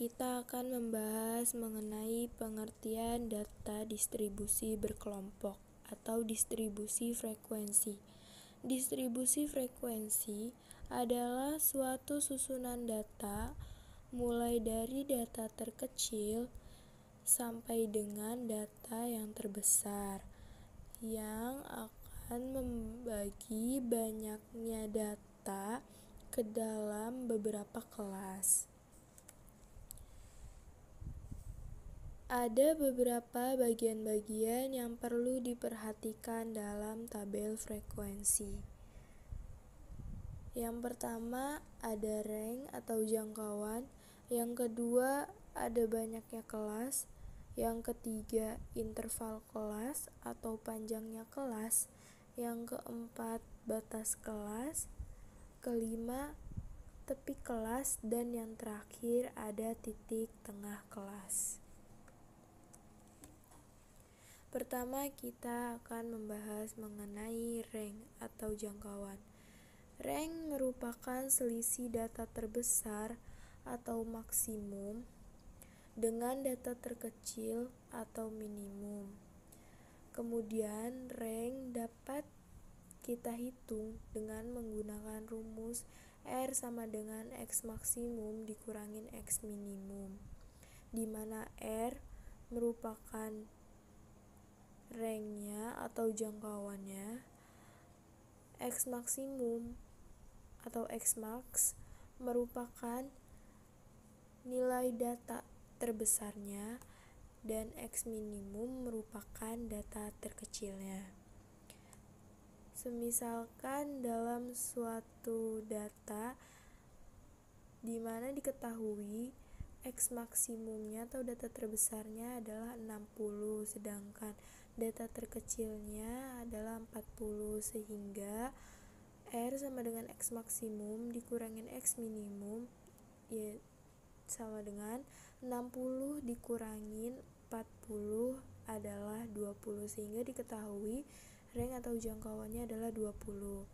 kita akan membahas mengenai pengertian data distribusi berkelompok atau distribusi frekuensi. Distribusi frekuensi adalah suatu susunan data mulai dari data terkecil sampai dengan data yang terbesar yang akan membagi banyaknya data ke dalam beberapa kelas. Ada beberapa bagian-bagian yang perlu diperhatikan dalam tabel frekuensi. Yang pertama ada range atau jangkauan, yang kedua ada banyaknya kelas, yang ketiga interval kelas atau panjangnya kelas, yang keempat batas kelas, kelima tepi kelas, dan yang terakhir ada titik tengah kelas. Pertama, kita akan membahas mengenai range atau jangkauan. Range merupakan selisih data terbesar atau maksimum dengan data terkecil atau minimum. Kemudian, range dapat kita hitung dengan menggunakan rumus R sama dengan X maksimum dikurangin X minimum, di mana R merupakan range-nya atau jangkauannya, X maksimum atau X max merupakan nilai data terbesarnya, dan X minimum merupakan data terkecilnya. Semisalkan dalam suatu data di mana diketahui X maksimumnya atau data terbesarnya adalah 60, sedangkan data terkecilnya adalah 40, sehingga R sama dengan X maksimum dikurangin X minimum ya sama dengan 60 dikurangin 40 adalah 20, sehingga diketahui range atau jangkauannya adalah 20.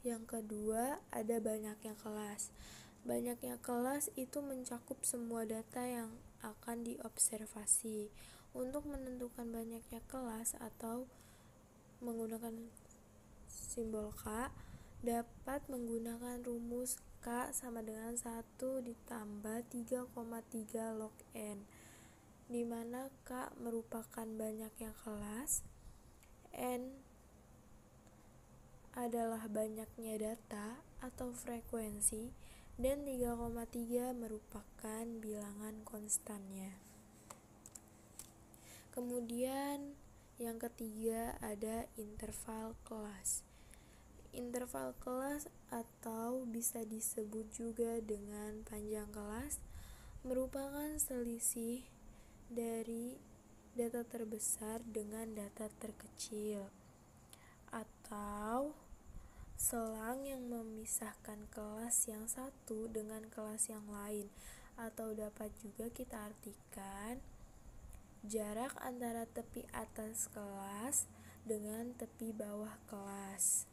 Yang kedua ada banyaknya kelas. Banyaknya kelas itu mencakup semua data yang akan diobservasi. Untuk menentukan banyaknya kelas atau menggunakan simbol K, dapat menggunakan rumus K sama dengan 1 ditambah 3,3 log N, di mana K merupakan banyaknya kelas, N adalah banyaknya data atau frekuensi, dan 3,3 merupakan bilangan konstannya. Kemudian yang ketiga ada interval kelas. Interval kelas atau bisa disebut juga dengan panjang kelas merupakan selisih dari data terbesar dengan data terkecil, atau selang yang memisahkan kelas yang satu dengan kelas yang lain, atau dapat juga kita artikan jarak antara tepi atas kelas dengan tepi bawah kelas.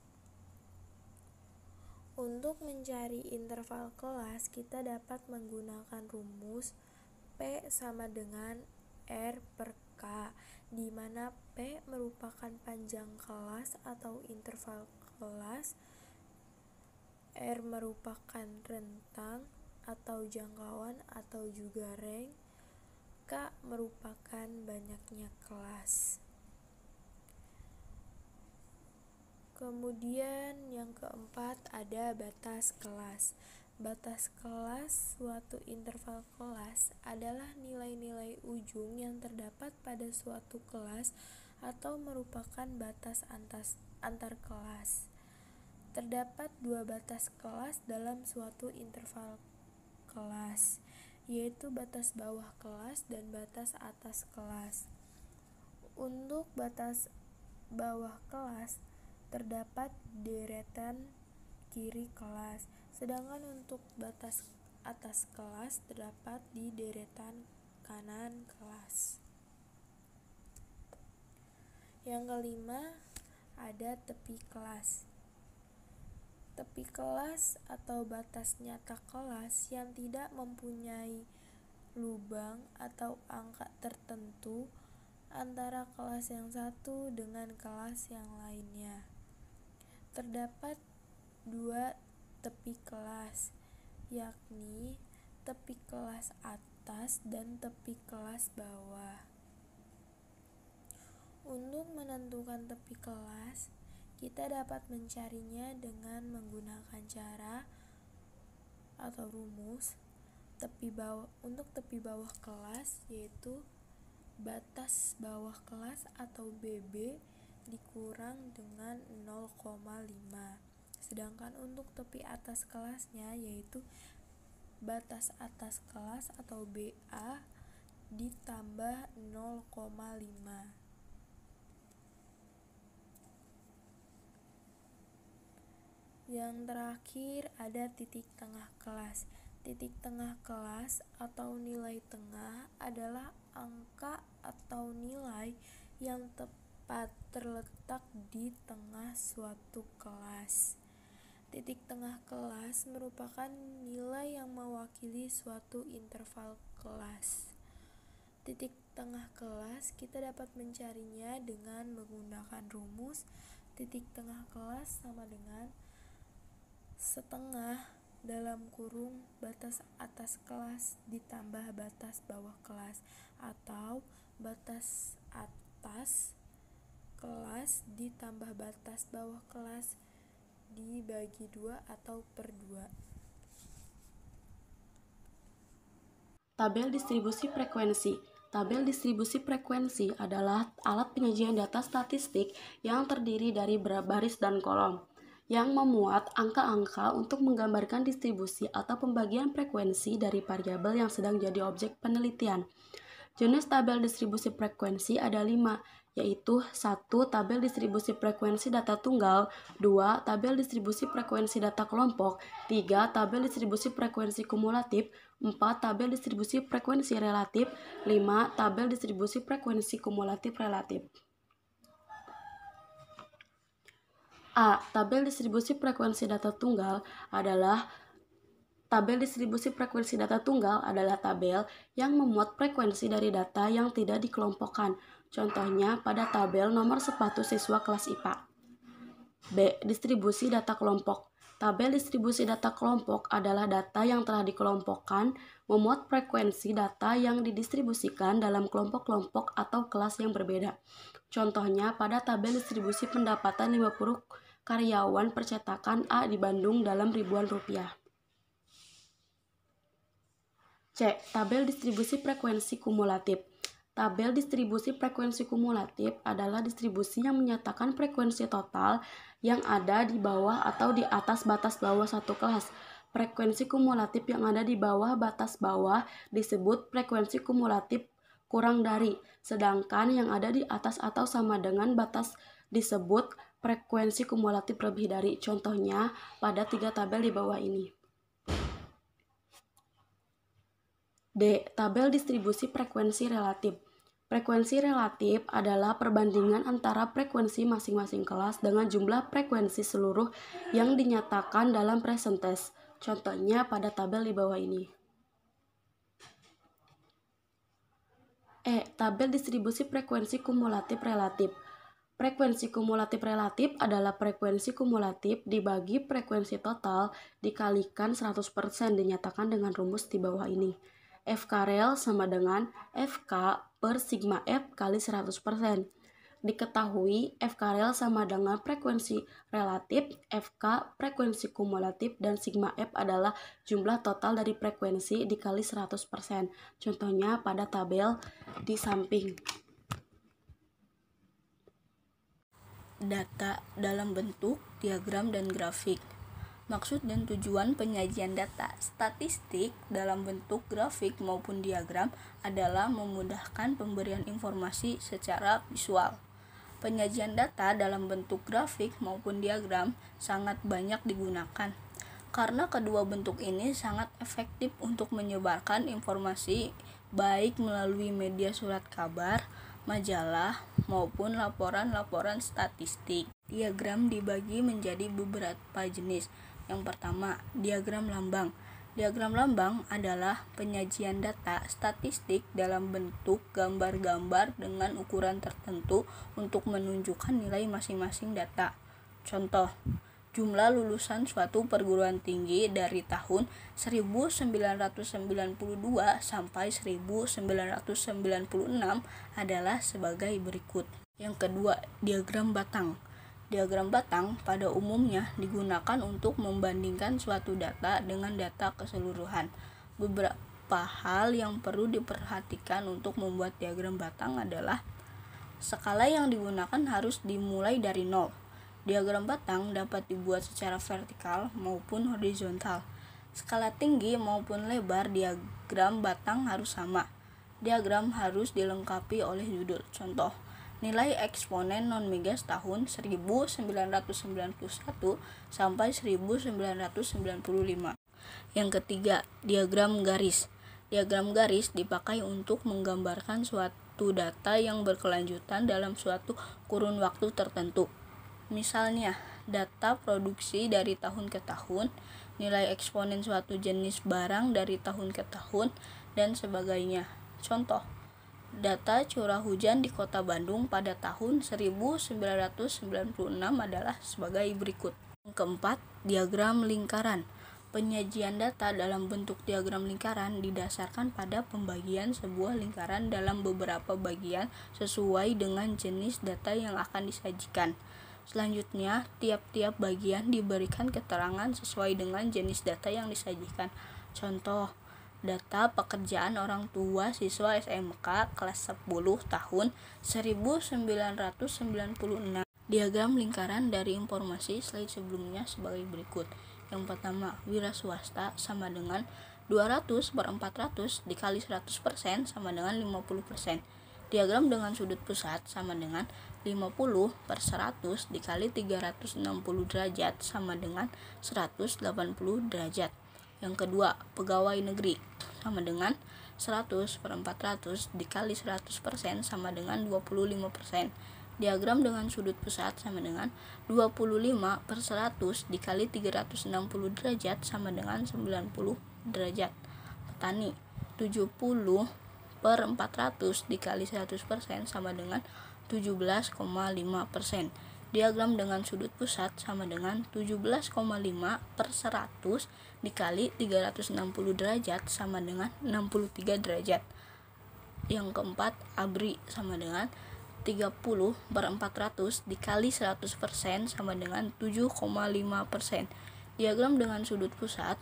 Untuk mencari interval kelas, kita dapat menggunakan rumus P sama dengan R per K, di mana P merupakan panjang kelas atau interval kelas, R merupakan rentang atau jangkauan atau juga range, K merupakan banyaknya kelas. Kemudian yang keempat ada batas kelas. Batas kelas suatu interval kelas adalah nilai-nilai ujung yang terdapat pada suatu kelas atau merupakan batas antar kelas. Terdapat dua batas kelas dalam suatu interval kelas, yaitu batas bawah kelas dan batas atas kelas. Untuk batas bawah kelas terdapat deretan kiri kelas, sedangkan untuk batas atas kelas terdapat di deretan kanan kelas. Yang kelima ada tepi kelas. Tepi kelas atau batas nyata kelas yang tidak mempunyai lubang atau angka tertentu antara kelas yang satu dengan kelas yang lainnya. Terdapat dua tepi kelas, yakni tepi kelas atas dan tepi kelas bawah. Untuk menentukan tepi kelas, kita dapat mencarinya dengan menggunakan cara atau rumus untuk tepi bawah kelas, yaitu batas bawah kelas atau BB dikurang dengan 0,5. Sedangkan untuk tepi atas kelasnya, yaitu batas atas kelas atau BA ditambah 0,5. Yang terakhir ada titik tengah kelas. Titik tengah kelas atau nilai tengah adalah angka atau nilai yang tepat terletak di tengah suatu kelas. Titik tengah kelas merupakan nilai yang mewakili suatu interval kelas. Titik tengah kelas kita dapat mencarinya dengan menggunakan rumus titik tengah kelas sama dengan setengah dalam kurung batas atas kelas ditambah batas bawah kelas, atau batas atas kelas ditambah batas bawah kelas dibagi 2 atau per 2. Tabel distribusi frekuensi. Tabel distribusi frekuensi adalah alat penyajian data statistik yang terdiri dari baris dan kolom, yang memuat angka-angka untuk menggambarkan distribusi atau pembagian frekuensi dari variabel yang sedang jadi objek penelitian. Jenis tabel distribusi frekuensi ada 5, yaitu 1. Tabel distribusi frekuensi data tunggal, 2. Tabel distribusi frekuensi data kelompok, 3. Tabel distribusi frekuensi kumulatif, 4. Tabel distribusi frekuensi relatif, 5. Tabel distribusi frekuensi kumulatif relatif. A. Tabel distribusi frekuensi data tunggal adalah tabel distribusi frekuensi data tunggal adalah tabel yang memuat frekuensi dari data yang tidak dikelompokkan. Contohnya pada tabel nomor sepatu siswa kelas IPA. B. Distribusi data kelompok. Tabel distribusi data kelompok adalah data yang telah dikelompokkan, memuat frekuensi data yang didistribusikan dalam kelompok-kelompok atau kelas yang berbeda. Contohnya pada tabel distribusi pendapatan 50 karyawan percetakan A di Bandung dalam ribuan rupiah. C. Tabel distribusi frekuensi kumulatif. Tabel distribusi frekuensi kumulatif adalah distribusi yang menyatakan frekuensi total yang ada di bawah atau di atas batas bawah satu kelas. Frekuensi kumulatif yang ada di bawah batas bawah disebut frekuensi kumulatif kurang dari, sedangkan yang ada di atas atau sama dengan batas disebut frekuensi kumulatif lebih dari. Contohnya pada 3 tabel di bawah ini. D. Tabel distribusi frekuensi relatif. Frekuensi relatif adalah perbandingan antara frekuensi masing-masing kelas dengan jumlah frekuensi seluruh yang dinyatakan dalam presentase. Contohnya pada tabel di bawah ini. E. Tabel distribusi frekuensi kumulatif relatif. Frekuensi kumulatif relatif adalah frekuensi kumulatif dibagi frekuensi total dikalikan 100% dinyatakan dengan rumus di bawah ini. FK sama dengan FK per sigma F kali 100%. Diketahui FK sama dengan frekuensi relatif, FK frekuensi kumulatif, dan sigma F adalah jumlah total dari frekuensi dikali 100%. Contohnya pada tabel di samping. Data dalam bentuk diagram dan grafik. Maksud dan tujuan penyajian data statistik dalam bentuk grafik maupun diagram adalah memudahkan pemberian informasi secara visual. Penyajian data dalam bentuk grafik maupun diagram sangat banyak digunakan, karena kedua bentuk ini sangat efektif untuk menyebarkan informasi baik melalui media surat kabar, majalah, maupun laporan-laporan statistik. Diagram dibagi menjadi beberapa jenis. Yang pertama, diagram lambang. Diagram lambang adalah penyajian data statistik dalam bentuk gambar-gambar dengan ukuran tertentu untuk menunjukkan nilai masing-masing data. Contoh, jumlah lulusan suatu perguruan tinggi dari tahun 1992 sampai 1996 adalah sebagai berikut. Yang kedua, diagram batang. Diagram batang pada umumnya digunakan untuk membandingkan suatu data dengan data keseluruhan. Beberapa hal yang perlu diperhatikan untuk membuat diagram batang adalah skala yang digunakan harus dimulai dari 0. Diagram batang dapat dibuat secara vertikal maupun horizontal. Skala tinggi maupun lebar diagram batang harus sama. Diagram harus dilengkapi oleh judul. Contoh, nilai eksponen non-migas tahun 1991 sampai 1995. Yang ketiga, diagram garis. Diagram garis dipakai untuk menggambarkan suatu data yang berkelanjutan dalam suatu kurun waktu tertentu. Misalnya, data produksi dari tahun ke tahun, nilai eksponen suatu jenis barang dari tahun ke tahun, dan sebagainya. Contoh, data curah hujan di Kota Bandung pada tahun 1996 adalah sebagai berikut. Yang keempat, diagram lingkaran. Penyajian data dalam bentuk diagram lingkaran didasarkan pada pembagian sebuah lingkaran dalam beberapa bagian sesuai dengan jenis data yang akan disajikan. Selanjutnya, tiap-tiap bagian diberikan keterangan sesuai dengan jenis data yang disajikan. Contoh, data pekerjaan orang tua siswa SMK kelas 10 tahun 1996. Diagram lingkaran dari informasi slide sebelumnya sebagai berikut. Yang pertama, wira swasta sama dengan 200/400 dikali 100% sama dengan 50%. Diagram dengan sudut pusat sama dengan 50/100 dikali 360 derajat sama dengan 180 derajat. Yang kedua, pegawai negeri sama dengan 100/400 dikali 100% sama dengan 25%. Diagram dengan sudut pusat sama dengan 25/100 dikali 360 derajat sama dengan 90 derajat. Petani, 70/400 dikali 100% sama dengan 17,5%. Diagram dengan sudut pusat sama dengan 17,5/100 dikali 360 derajat sama dengan 63 derajat. Yang keempat, ABRI sama dengan 30/400 dikali 100% sama dengan 7,5%. Diagram dengan sudut pusat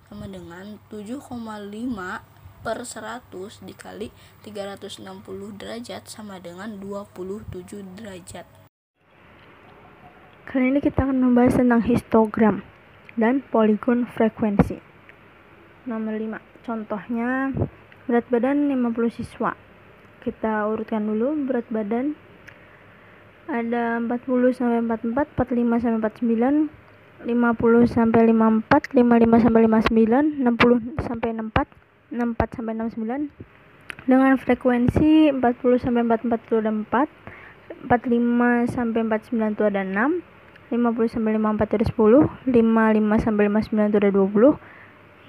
sama dengan 7,5/100 dikali 360 derajat sama dengan 27 derajat. Kali ini kita akan membahas tentang histogram dan poligon frekuensi. Nomor 5. Contohnya, berat badan 50 siswa. Kita urutkan dulu berat badan. Ada 40 sampai 44, 45 sampai 49, 50 sampai 54, 55 sampai 59, 60 sampai 64, 64 sampai 69. Dengan frekuensi 40 sampai 44 itu ada 4, 45 sampai 49 itu ada 6, 50 sampai 54 itu ada 10, 55 sampai 59 itu ada 20,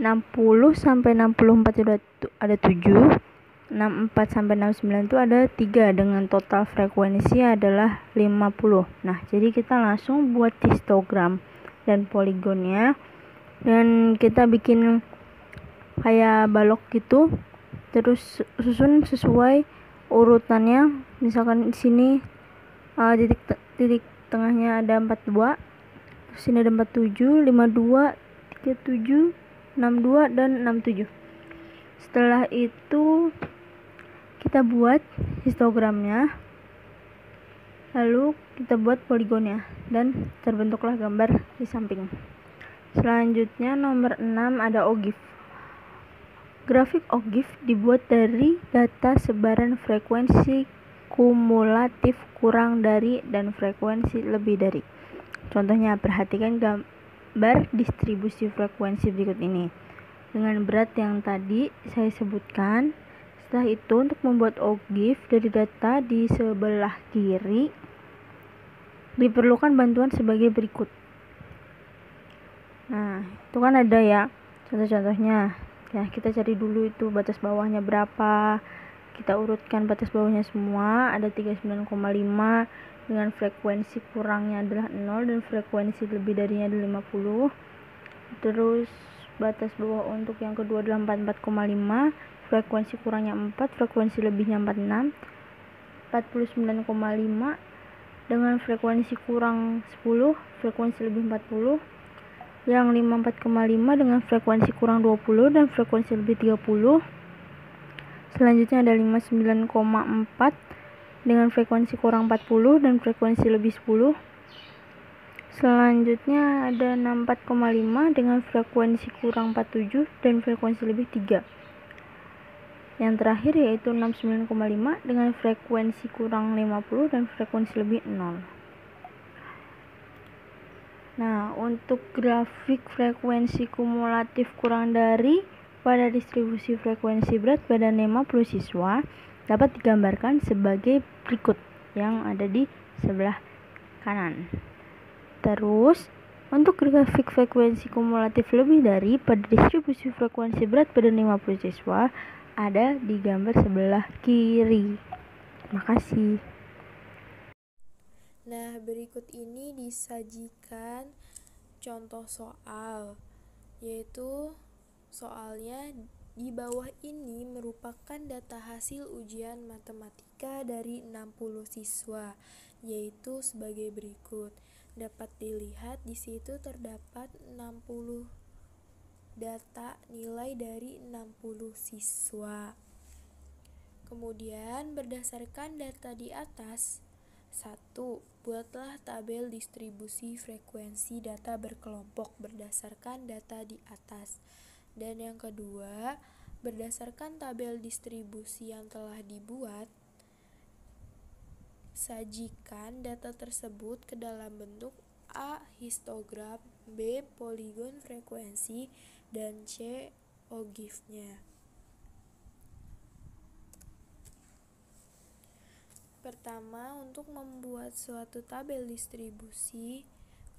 60 sampai 64 itu ada 7, 64 sampai 69 itu ada 3 dengan total frekuensi adalah 50. Nah, jadi kita langsung buat histogram dan poligonnya, dan kita bikin kayak balok gitu, terus susun sesuai urutannya. Misalkan di sini titik tengahnya ada 42, terus sini ada 47, 52, 37, 62 dan 67. Setelah itu kita buat histogramnya, lalu kita buat poligonnya, dan terbentuklah gambar di samping. Selanjutnya nomor 6 ada OGIF. Grafik OGIF dibuat dari data sebaran frekuensi kumulatif kurang dari dan frekuensi lebih dari. Contohnya, perhatikan gambar distribusi frekuensi berikut ini dengan berat yang tadi saya sebutkan. Setelah itu, untuk membuat OGIF dari data di sebelah kiri diperlukan bantuan sebagai berikut. Nah, itu kan ada ya Contoh-contohnya, ya kita cari dulu itu batas bawahnya berapa. Kita urutkan batas bawahnya semua, ada 39,5 dengan frekuensi kurangnya adalah 0 dan frekuensi lebih darinya adalah 50. Terus batas bawah untuk yang kedua adalah 44,5, frekuensi kurangnya 4, frekuensi lebihnya 46. 49,5 dengan frekuensi kurang 10, frekuensi lebih 40. Yang 54,5 dengan frekuensi kurang 20 dan frekuensi lebih 30. Selanjutnya ada 59,4 dengan frekuensi kurang 40 dan frekuensi lebih 10. Selanjutnya ada 64,5 dengan frekuensi kurang 47 dan frekuensi lebih 3. Yang terakhir yaitu 69,5 dengan frekuensi kurang 50 dan frekuensi lebih 0. Nah, untuk grafik frekuensi kumulatif kurang dari pada distribusi frekuensi berat pada 50 siswa dapat digambarkan sebagai berikut yang ada di sebelah kanan. Terus, untuk grafik frekuensi kumulatif lebih dari pada distribusi frekuensi berat pada 50 siswa ada di gambar sebelah kiri. Terima kasih. Nah, berikut ini disajikan contoh soal, yaitu soalnya di bawah ini merupakan data hasil ujian matematika dari 60 siswa, yaitu sebagai berikut. Dapat dilihat di situ terdapat 60 data nilai dari 60 siswa. Kemudian berdasarkan data di atas, 1. Buatlah tabel distribusi frekuensi data berkelompok berdasarkan data di atas. Dan yang kedua, berdasarkan tabel distribusi yang telah dibuat, sajikan data tersebut ke dalam bentuk A. Histogram, B. Poligon frekuensi, dan C. OGIF-nya. Pertama, untuk membuat suatu tabel distribusi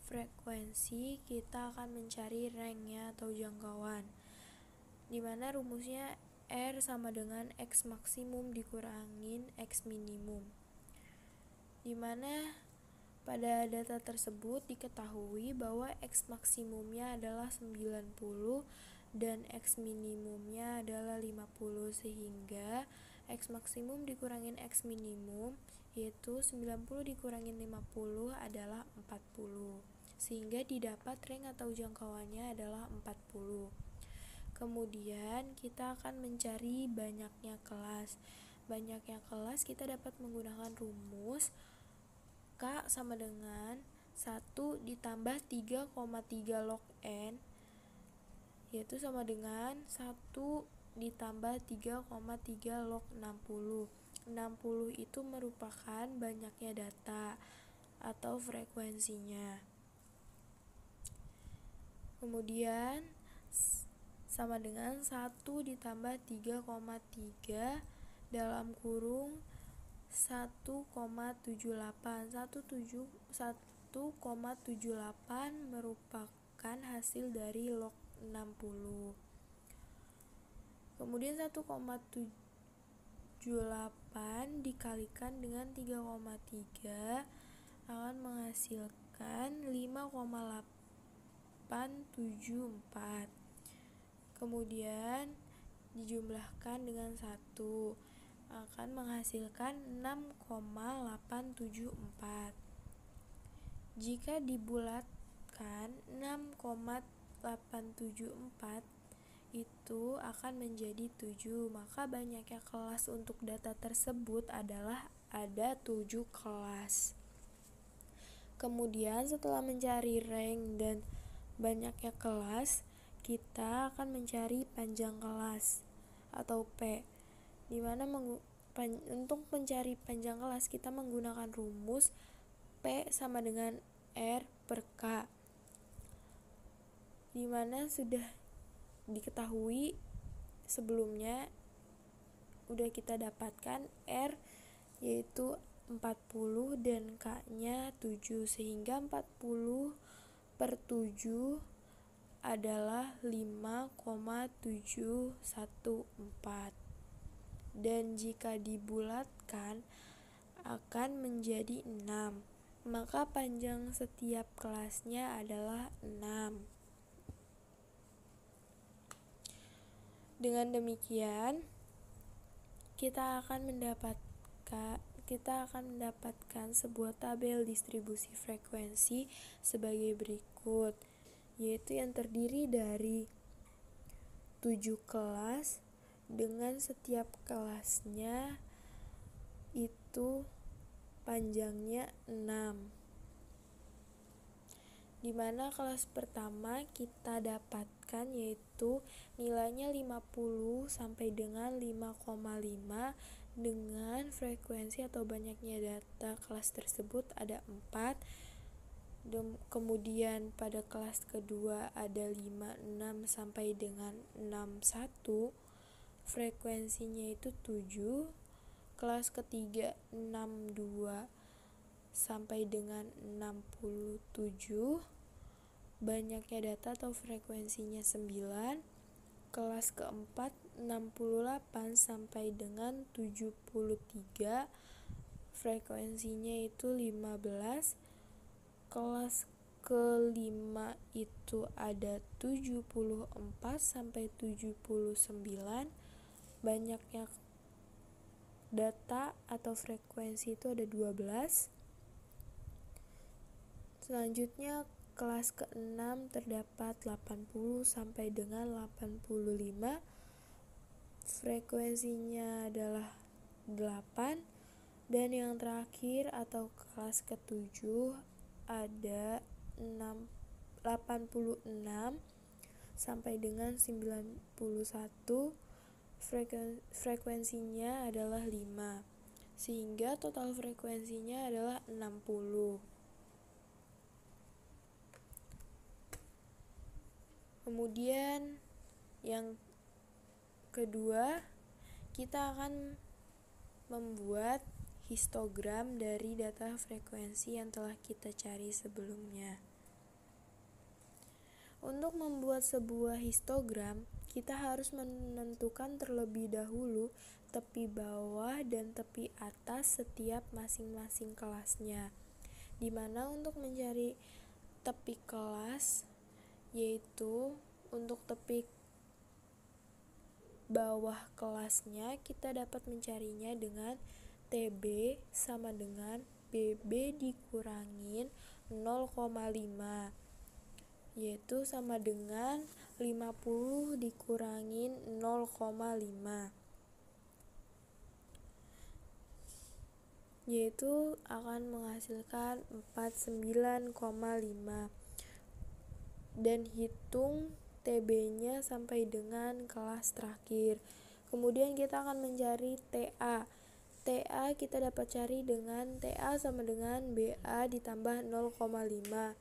frekuensi, kita akan mencari rank-nya atau jangkauan, dimana rumusnya R sama dengan X maksimum dikurangin X minimum, dimana pada data tersebut diketahui bahwa X maksimumnya adalah 90 dan X minimumnya adalah 50, sehingga X maksimum dikurangin X minimum yaitu 90 dikurangin 50 adalah 40, sehingga didapat rank atau jangkauannya adalah 40. Kemudian kita akan mencari banyaknya kelas. Banyaknya kelas kita dapat menggunakan rumus K sama dengan 1 ditambah 3,3 log N, yaitu sama dengan 1 ditambah 3,3 log 60. 60 itu merupakan banyaknya data atau frekuensinya. Kemudian sama dengan 1 ditambah 3,3 dalam kurung 1,78. 1,78 merupakan hasil dari log 60. Kemudian 1,78 dikalikan dengan 3,3 akan menghasilkan 5,874. Kemudian dijumlahkan dengan 1 akan menghasilkan 6,874. Jika dibulatkan 6,874 itu akan menjadi 7, maka banyaknya kelas untuk data tersebut adalah ada 7 kelas. Kemudian setelah mencari rank dan banyaknya kelas, kita akan mencari panjang kelas atau P, dimana untuk mencari panjang kelas kita menggunakan rumus P sama dengan R per K, dimana sudah diketahui sebelumnya udah kita dapatkan R yaitu 40 dan K nya 7, sehingga 40 per 7 adalah 5,714 dan jika dibulatkan akan menjadi 6, maka panjang setiap kelasnya adalah 6. Dengan demikian, kita akan mendapatkan sebuah tabel distribusi frekuensi sebagai berikut, yaitu yang terdiri dari 7 kelas dengan setiap kelasnya itu panjangnya 6. Di mana kelas pertama kita dapatkan yaitu nilainya 50 sampai dengan 5,5 dengan frekuensi atau banyaknya data kelas tersebut ada 4. Kemudian pada kelas kedua ada 56 sampai dengan 61, frekuensinya itu 7. Kelas ketiga 62 sampai dengan 67, banyaknya data atau frekuensinya 9. Kelas keempat 68 sampai dengan 73, frekuensinya itu 15. Kelas kelima itu ada 74 sampai 79, banyaknya data atau frekuensi itu ada 12. Selanjutnya kelas ke-6 terdapat 80 sampai dengan 85, frekuensinya adalah 8. Dan yang terakhir atau kelas ke-7 ada 86 sampai dengan 91, frekuensinya adalah 5, sehingga total frekuensinya adalah 60. Kemudian yang kedua, kita akan membuat histogram dari data frekuensi yang telah kita cari sebelumnya. Untuk membuat sebuah histogram, kita harus menentukan terlebih dahulu tepi bawah dan tepi atas setiap masing-masing kelasnya. Dimana untuk mencari tepi kelas, yaitu untuk tepi bawah kelasnya kita dapat mencarinya dengan TB sama dengan BB dikurangin 0,5, yaitu sama dengan 50 dikurangin 0,5, yaitu akan menghasilkan 49,5. Dan hitung TB-nya sampai dengan kelas terakhir. Kemudian kita akan mencari TA. TA kita dapat cari dengan TA sama dengan BA ditambah 0,5.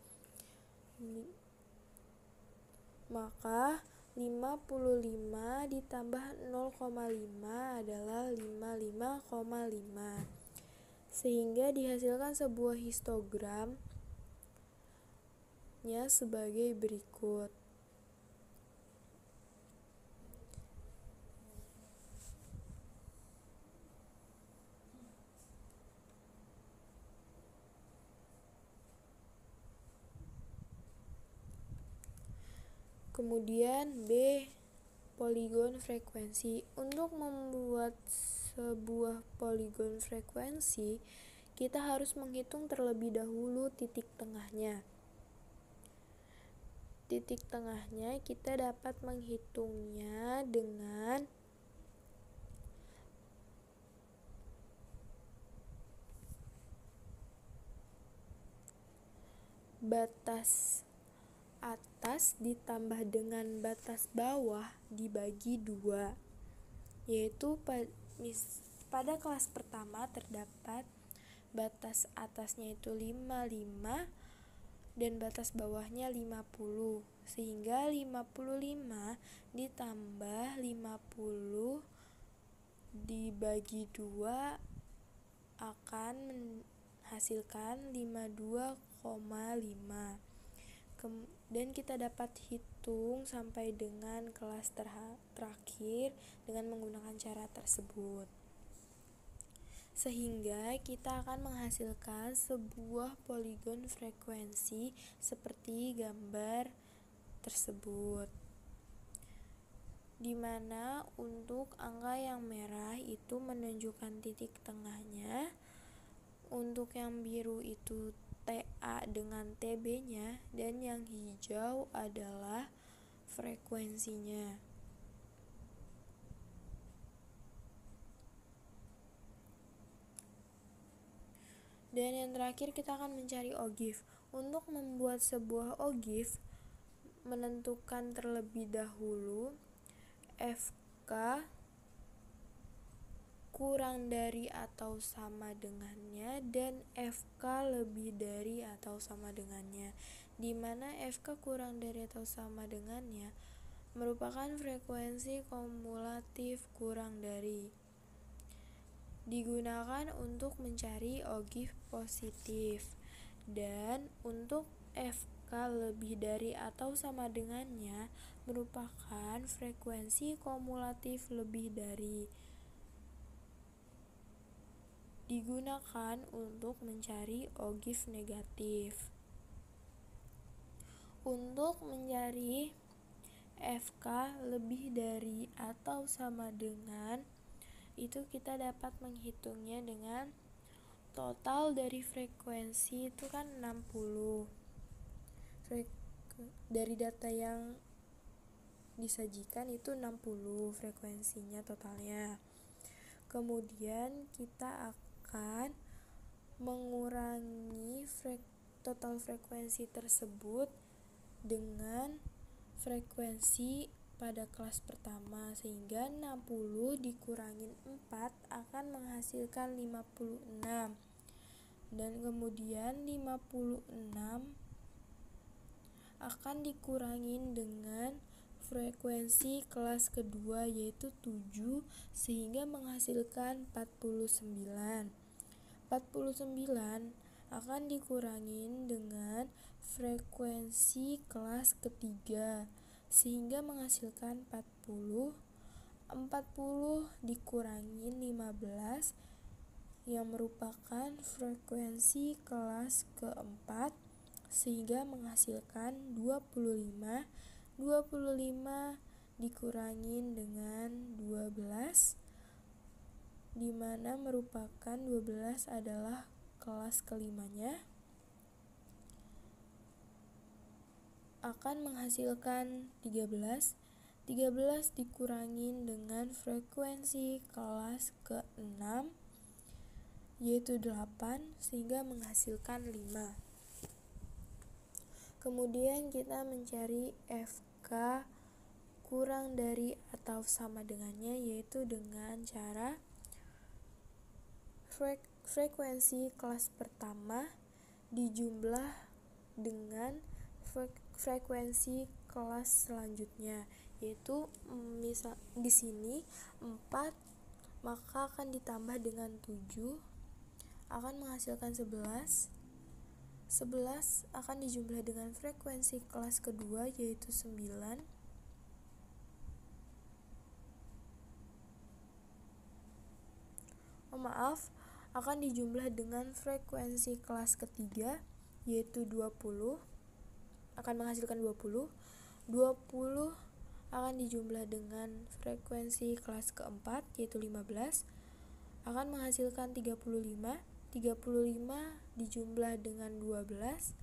Maka 55 ditambah 0,5 adalah 55,5. Sehingga dihasilkan sebuah histogram sebagai berikut. Kemudian B, poligon frekuensi. Untuk membuat sebuah poligon frekuensi, kita harus menghitung terlebih dahulu titik tengahnya. Titik tengahnya kita dapat menghitungnya dengan batas atas ditambah dengan batas bawah dibagi 2, yaitu pada kelas pertama terdapat batas atasnya itu 55 dan batas bawahnya 50, sehingga 55 ditambah 50 dibagi 2 akan menghasilkan 52,5. dan kita dapat hitung sampai dengan kelas terakhir dengan menggunakan cara tersebut. Sehingga kita akan menghasilkan sebuah poligon frekuensi seperti gambar tersebut, di mana untuk angka yang merah itu menunjukkan titik tengahnya, untuk yang biru itu TA dengan TB-nya, dan yang hijau adalah frekuensinya. Dan yang terakhir kita akan mencari OGIF. Untuk membuat sebuah OGIF, menentukan terlebih dahulu FK kurang dari atau sama dengannya dan FK lebih dari atau sama dengannya, di mana FK kurang dari atau sama dengannya merupakan frekuensi kumulatif kurang dari, digunakan untuk mencari OGIF positif. Dan untuk FK lebih dari atau sama dengannya merupakan frekuensi kumulatif lebih dari, digunakan untuk mencari OGIF negatif. Untuk mencari FK lebih dari atau sama dengan, itu kita dapat menghitungnya dengan total dari frekuensi itu kan 60. Dari data yang disajikan itu 60 frekuensinya totalnya. Kemudian kita akan mengurangi total frekuensi tersebut dengan frekuensi pada kelas pertama, sehingga 60 dikurangin 4 akan menghasilkan 56. Dan kemudian 56 akan dikurangin dengan frekuensi kelas kedua yaitu 7, sehingga menghasilkan 49. 49 akan dikurangin dengan frekuensi kelas ketiga sehingga menghasilkan 40. 40 dikurangin 15 yang merupakan frekuensi kelas keempat sehingga menghasilkan 25. 25 dikurangin dengan 12, di mana merupakan 12 adalah kelas kelimanya, akan menghasilkan 13. 13 dikurangin dengan frekuensi kelas ke-6 yaitu 8 sehingga menghasilkan 5. Kemudian kita mencari FK kurang dari atau sama dengannya yaitu dengan cara frekuensi kelas pertama dijumlah dengan frekuensi kelas selanjutnya, yaitu misal di sini 4 maka akan ditambah dengan 7 akan menghasilkan 11. 11 akan dijumlah dengan frekuensi kelas kedua yaitu 9. Akan dijumlah dengan frekuensi kelas ketiga yaitu 20, akan menghasilkan 20. 20 akan dijumlah dengan frekuensi kelas keempat yaitu 15, akan menghasilkan 35. 35 dijumlah dengan 12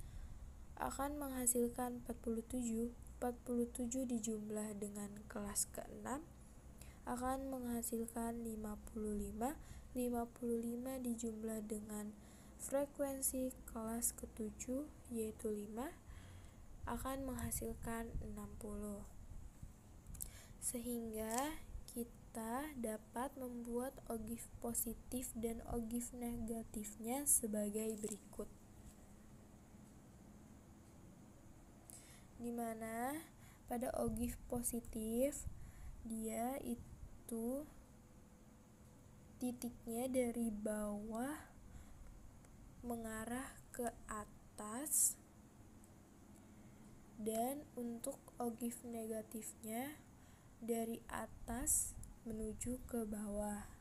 akan menghasilkan 47. 47 dijumlah dengan kelas ke-6 akan menghasilkan 55. 55 dijumlah dengan frekuensi kelas ke-7 yaitu 5 akan menghasilkan 60. Sehingga kita dapat membuat OGIF positif dan OGIF negatifnya sebagai berikut. Dimana pada OGIF positif dia itu titiknya dari bawah mengarah ke atas Dan untuk ogive negatifnya dari atas menuju ke bawah.